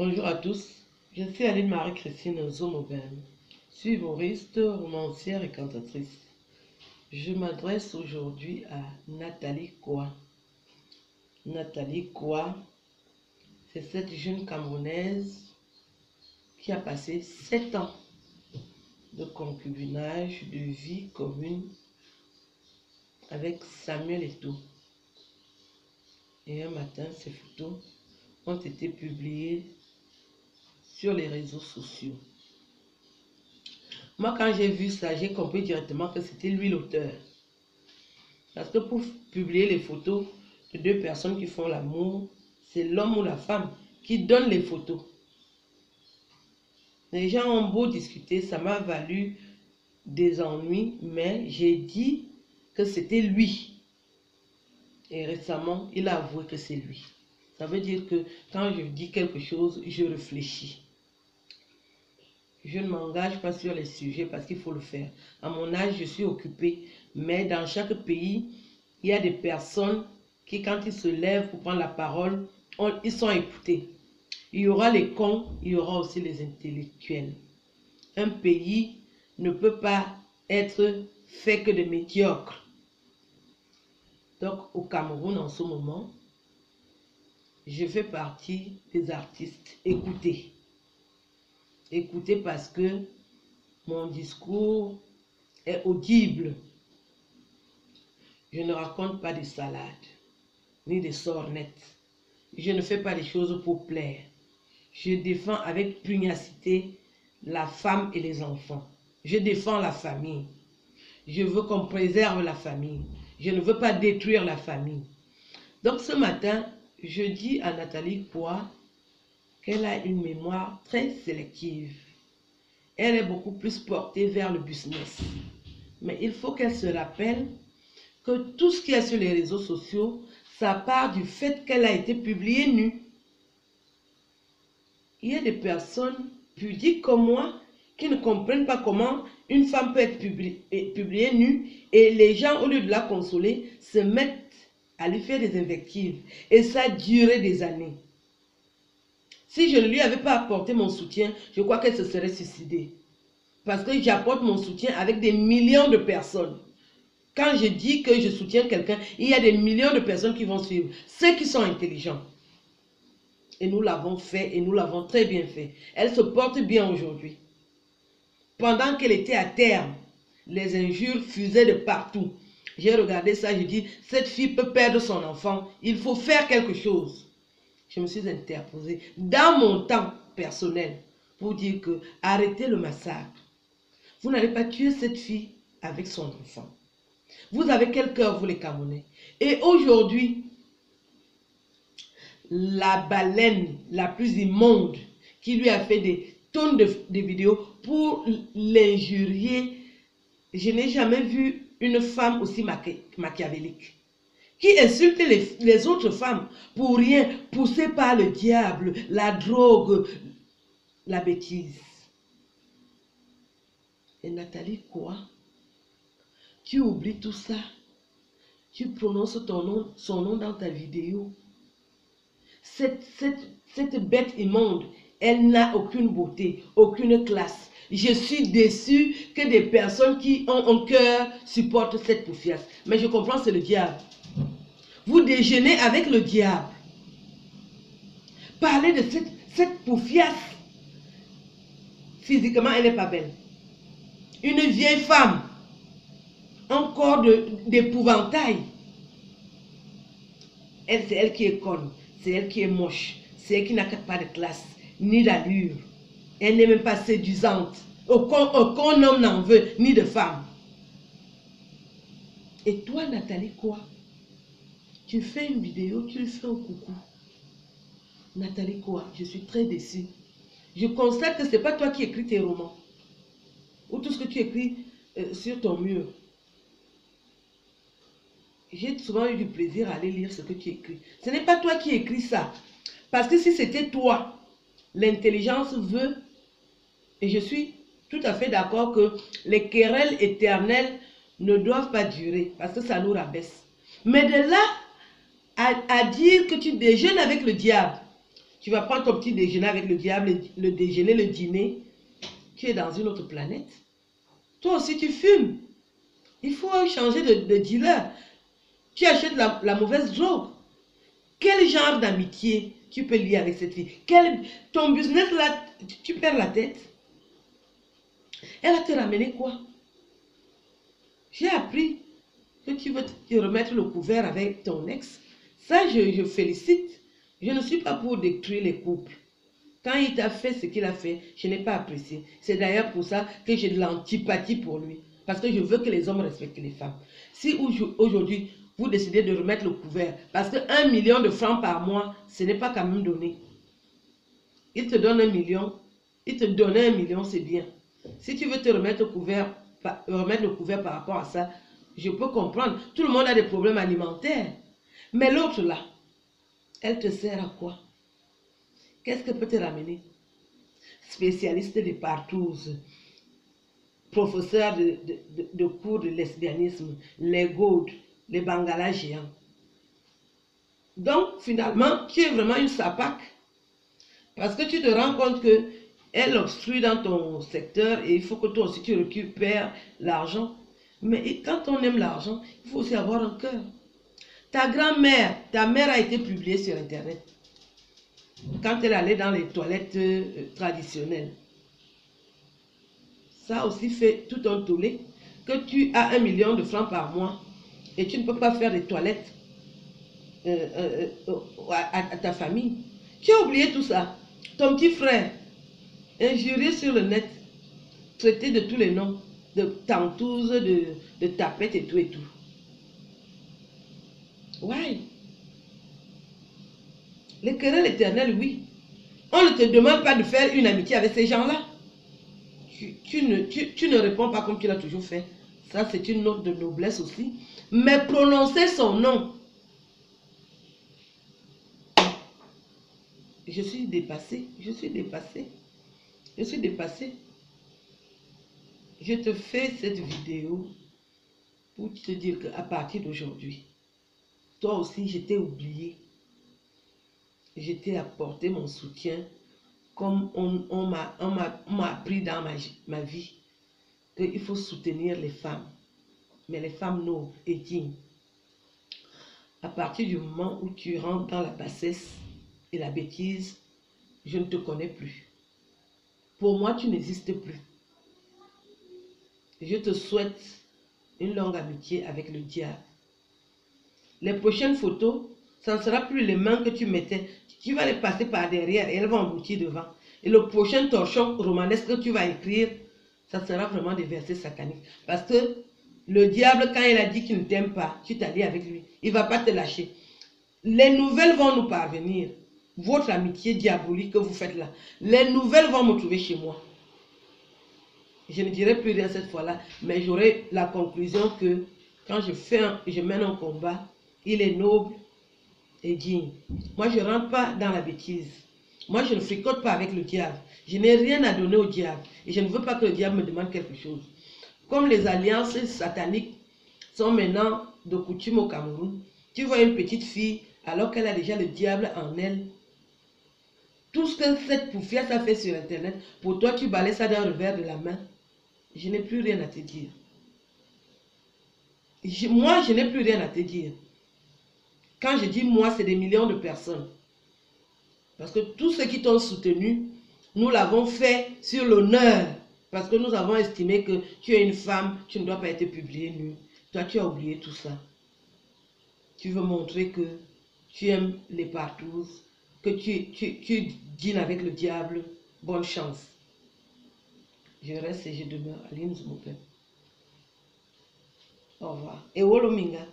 Bonjour à tous, je suis Aline Marie-Christine Zomobin, suivoriste, romancière et cantatrice. Je m'adresse aujourd'hui à Nathalie Koa. Nathalie Koa, c'est cette jeune Camerounaise qui a passé 7 ans de concubinage, de vie commune avec Samuel Eto'o. Et un matin, ces photos ont été publiées sur les réseaux sociaux. Moi, quand j'ai vu ça, j'ai compris directement que c'était lui l'auteur. Parce que pour publier les photos de deux personnes qui font l'amour, c'est l'homme ou la femme qui donne les photos. Les gens ont beau discuter, ça m'a valu des ennuis, mais j'ai dit que c'était lui. Et récemment, il a avoué que c'est lui. Ça veut dire que quand je dis quelque chose, je réfléchis. Je ne m'engage pas sur les sujets parce qu'il faut le faire. À mon âge, je suis occupée. Mais dans chaque pays, il y a des personnes qui, quand ils se lèvent pour prendre la parole, ils sont écoutés. Il y aura les cons, il y aura aussi les intellectuels. Un pays ne peut pas être fait que de médiocres. Donc, au Cameroun, en ce moment, je fais partie des artistes. Écoutez. Écoutez parce que mon discours est audible. Je ne raconte pas des salades, ni des sornettes. Je ne fais pas des choses pour plaire. Je défends avec pugnacité la femme et les enfants. Je défends la famille. Je veux qu'on préserve la famille. Je ne veux pas détruire la famille. Donc ce matin, je dis à Nathalie Koa qu'elle a une mémoire très sélective. Elle est beaucoup plus portée vers le business. Mais il faut qu'elle se rappelle que tout ce qu'il y a sur les réseaux sociaux, ça part du fait qu'elle a été publiée nue. Il y a des personnes pudiques comme moi qui ne comprennent pas comment une femme peut être publiée nue et les gens, au lieu de la consoler, se mettent à lui faire des invectives. Et ça a duré des années. Si je ne lui avais pas apporté mon soutien, je crois qu'elle se serait suicidée. Parce que j'apporte mon soutien avec des millions de personnes. Quand je dis que je soutiens quelqu'un, il y a des millions de personnes qui vont suivre. Ceux qui sont intelligents. Et nous l'avons fait et nous l'avons très bien fait. Elle se porte bien aujourd'hui. Pendant qu'elle était à terme, les injures fusaient de partout. J'ai regardé ça, je dis, cette fille peut perdre son enfant. Il faut faire quelque chose. Je me suis interposée dans mon temps personnel pour dire que arrêtez le massacre. Vous n'allez pas tuer cette fille avec son enfant. Vous avez quel cœur, vous les Camerounais? Et aujourd'hui, la baleine la plus immonde qui lui a fait des tonnes de vidéos pour l'injurier, je n'ai jamais vu une femme aussi machiavélique. Qui insulte les autres femmes pour rien, poussées par le diable, la drogue, la bêtise. Et Nathalie Koa, tu oublies tout ça. Tu prononces son nom dans ta vidéo. Cette bête immonde, elle n'a aucune beauté, aucune classe. Je suis déçue que des personnes qui ont un cœur supportent cette poufiasse. Mais je comprends, c'est le diable. Vous déjeunez avec le diable. Parlez de cette poufiasse. Physiquement, elle n'est pas belle. Une vieille femme. Un corps d'épouvantail. C'est elle qui est conne. C'est elle qui est moche. C'est elle qui n'a pas de classe, ni d'allure. Elle n'est même pas séduisante. Aucun homme n'en veut, ni de femme. Et toi, Nathalie Koa, tu fais une vidéo, tu lui fais un coucou. Nathalie Koa, je suis très déçue. Je constate que ce n'est pas toi qui écris tes romans. Ou tout ce que tu écris sur ton mur. J'ai souvent eu du plaisir à aller lire ce que tu écris. Ce n'est pas toi qui écris ça. Parce que si c'était toi, l'intelligence veut, et je suis tout à fait d'accord que les querelles éternelles ne doivent pas durer, parce que ça nous rabaisse. Mais de là à dire que tu déjeunes avec le diable, Tu vas prendre ton petit déjeuner avec le diable, le déjeuner, le dîner. Tu es dans une autre planète. Toi aussi, tu fumes. Il faut changer de dealer. Tu achètes la mauvaise drogue. Quel genre d'amitié tu peux lier avec cette fille? Ton business là, tu perds la tête. Elle va te ramener quoi? J'ai appris que tu veux te remettre le couvert avec ton ex. Ça, je félicite. Je ne suis pas pour détruire les couples. Quand il t'a fait ce qu'il a fait, je n'ai pas apprécié. C'est d'ailleurs pour ça que j'ai de l'antipathie pour lui. Parce que je veux que les hommes respectent les femmes. Si aujourd'hui, vous décidez de remettre le couvert, parce que 1 million de francs par mois, ce n'est pas quand même donné. Il te donne 1 million, il te donne 1 million, c'est bien. Si tu veux te remettre le couvert par rapport à ça, je peux comprendre. Tout le monde a des problèmes alimentaires. Mais l'autre là, elle te sert à quoi? Qu'est-ce qu'elle peut te ramener? Spécialiste des partouzes, professeur de cours de lesbianisme, les gourdes, les bangalas géants. Donc, finalement, tu es vraiment une sapac. Parce que tu te rends compte qu'elle obstrue dans ton secteur et il faut que toi aussi tu récupères l'argent. Mais quand on aime l'argent, il faut aussi avoir un cœur. Ta grand-mère, ta mère a été publiée sur Internet. Quand elle allait dans les toilettes traditionnelles. Ça aussi fait tout un tollé. Que tu as 1 million de francs par mois et tu ne peux pas faire des toilettes à ta famille. Tu as oublié tout ça. Ton petit frère, injurié sur le net, traité de tous les noms, de tantouze, de tapette et tout et tout. Ouais. Les querelles éternelles, oui. On ne te demande pas de faire une amitié avec ces gens-là. Tu ne réponds pas comme tu l'as toujours fait. Ça, c'est une note de noblesse aussi. Mais prononcer son nom. Je suis dépassée. Je suis dépassée. Je suis dépassée. Je te fais cette vidéo pour te dire qu'à partir d'aujourd'hui, toi aussi, je t'ai oublié. Je t'ai apporté mon soutien comme on m'a appris dans ma vie qu'il faut soutenir les femmes, mais les femmes nobles et dignes. À partir du moment où tu rentres dans la bassesse et la bêtise, je ne te connais plus. Pour moi, tu n'existes plus. Je te souhaite une longue amitié avec le diable. Les prochaines photos, ça ne sera plus les mains que tu mettais. Tu vas les passer par derrière et elles vont emboutir devant. Et le prochain torchon romanesque que tu vas écrire, ça sera vraiment des versets sataniques. Parce que le diable, quand il a dit qu'il ne t'aime pas, tu t'allies avec lui. Il ne va pas te lâcher. Les nouvelles vont nous parvenir. Votre amitié diabolique que vous faites là. Les nouvelles vont me trouver chez moi. Je ne dirai plus rien cette fois-là, mais j'aurai la conclusion que quand je mène un combat, il est noble et digne. Moi, je ne rentre pas dans la bêtise. Moi, je ne fricote pas avec le diable. Je n'ai rien à donner au diable. Et je ne veux pas que le diable me demande quelque chose. Comme les alliances sataniques sont maintenant de coutume au Cameroun, tu vois une petite fille, alors qu'elle a déjà le diable en elle. Tout ce que cette poufiasse a fait sur Internet, pour toi, tu balais ça d'un revers de la main. Je n'ai plus rien à te dire. Moi, je n'ai plus rien à te dire. Quand je dis moi, c'est des millions de personnes. Parce que tous ceux qui t'ont soutenu, nous l'avons fait sur l'honneur. Parce que nous avons estimé que tu es une femme, tu ne dois pas être publiée nue. Toi, tu as oublié tout ça. Tu veux montrer que tu aimes les partouzes, que tu dînes avec le diable. Bonne chance. Je reste et je demeure Aline Zmoupé. Au revoir. Et Wolominga.